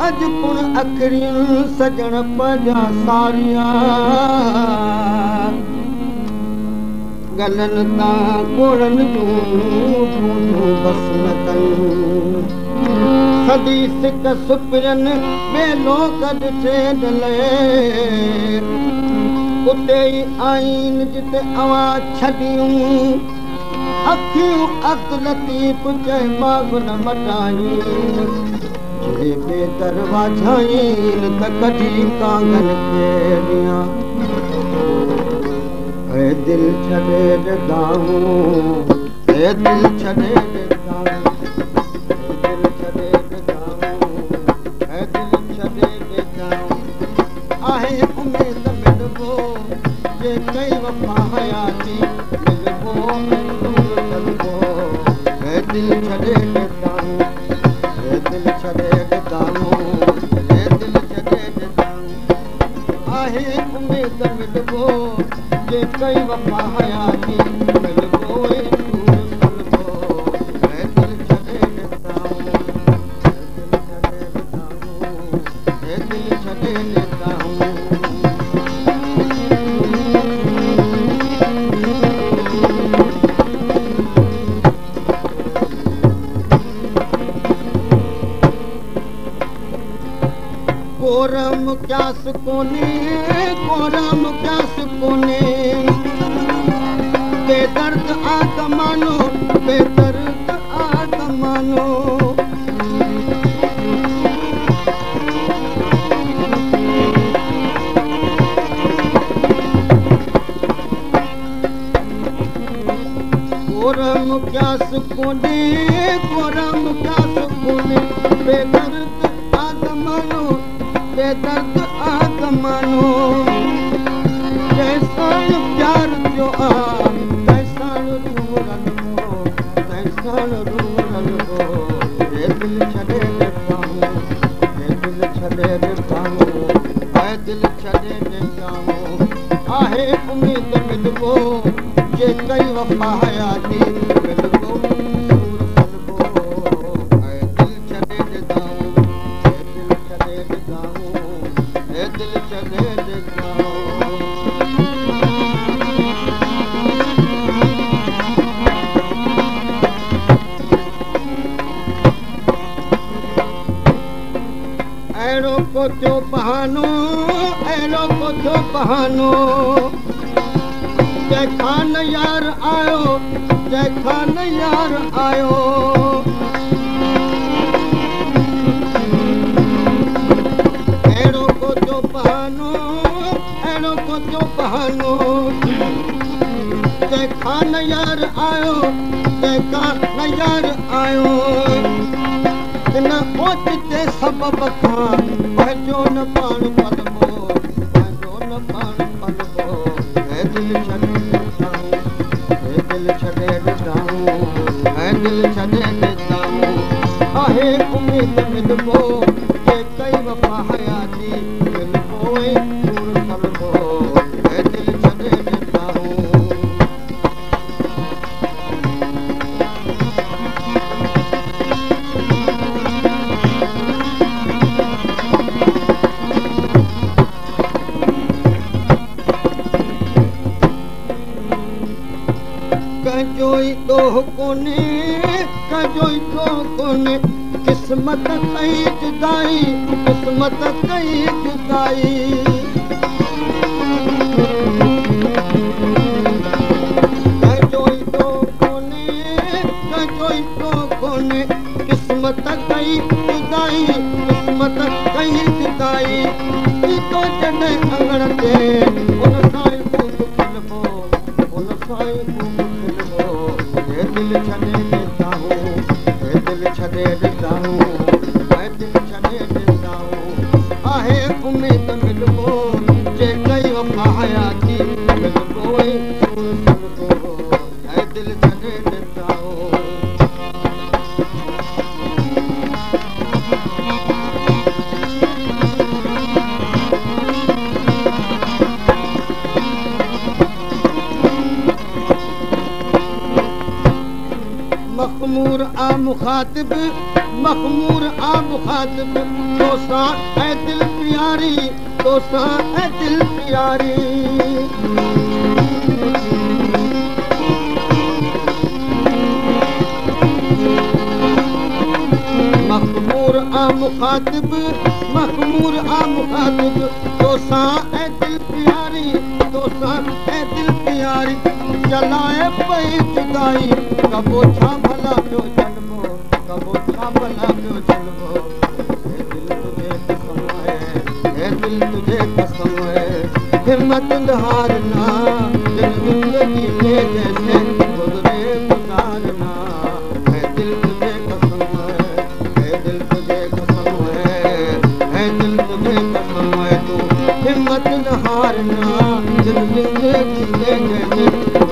अज पुण अखड़ियूं सजण पंहिंजा सारिया गलनि तां कोड़नि जूं बस न कयूं सदी सिक सुपिरनि ॿेलो गॾु छेॾले उते ई आइन जिते अवां छॾियूं अखियूं अख लतीफ़ चए बाग़ न मटायूं जे बेदरवाजाइन त कढी कांगन खे ॾियां ऐ दिल छॾे ॾिदाऊं ऐ दिल छॾे ॾिदाऊं दिल छॾे ॾिदाऊं ऐ दिल छॾे ॾिदाऊं आहे उमेद मिलबो जे कई वफ़ा हयाती मिलबो ऐ दिल छॾे ॾिदाऊं ऐ दिल छॾे ॾिदाऊं ऐ दिल छॾे ॾिदाऊं आहे उमेद मिलबो जे कई वफ़ा हयाती मिलबो ऐ दिल छॾे ॾिदाऊं ऐ दिल छॾे ॾिदाऊं कोरम क्यास कोने बेदर्द आत्मानो बेदर्द आत्मानो कोरम क्यास कोने बेदर्द आत्मानो बेदर्द आत्मानो जैसान प्यार जो आ तैसान रूरन हो ए दिल छॾे ॾिठाऊं ए दिल छॾे ॾिठाऊं ऐ दिल छॾे ॾिठाऊं आहे उमेद मिलबो जे कई वफ़ा हयाती मिलबो ऐ दिल छॾे ॾिठाऊं दिल छॾे ॾिदाऊं अहिड़ो को थियो बहानो जंहिंखां न यार आयो अहिड़ो को थियो बहानो तंहिंखां न यार आयो हिन ओचिते सबब खां पंहिंजो न पाण पलबो ऐ दिल छॾे ॾिदाऊं ऐ दिल छॾे ॾिदाऊं ऐ दिल छॾे ॾिदाऊं आहे उमेद मिलबो जे कई वफ़ा हयाती मिलबो ऐ दिल छॾे ॾिदाऊं कंहिंजो ई ॾोह कोन्हे किस्मत कई जुदाई कंहिंजो ई ॾोह कोन्हे किस्मत कई जुदाई तो जॾहिं अङण ते उन सां ई खूब खिलबो ऐ दिल छॾे ॾिदाऊं ऐ दिल छॾे ॾिदाऊं ऐ दिल छॾे ॾिदाऊं आहे उमेद मिलबो जे कई वफ़ा हयाती मिलबो दिल छॾे ॾिठो मखमूर आ मुखातिब मखमूर आ मुखातिब तोसां ऐ दिल प्यारी तोसां ऐ दिल प्यारी मखमूर आ मुखातिब तोसां ऐ दिल प्यारी तोसां ऐ दिल प्यारी चलाए पई जुदाई कबो छा भला पियो जन्मो कबो छा भला पियो जन्मो हे दिल तुझे कसम है हिम्मत न हारना जिंदगी में जैसे गुजरे गुजारना है दिल तुझे कसम है दिल तुझे कसम है दिल तुझे कसम है तू हिम्मत न हारना जिंदगी में जैसे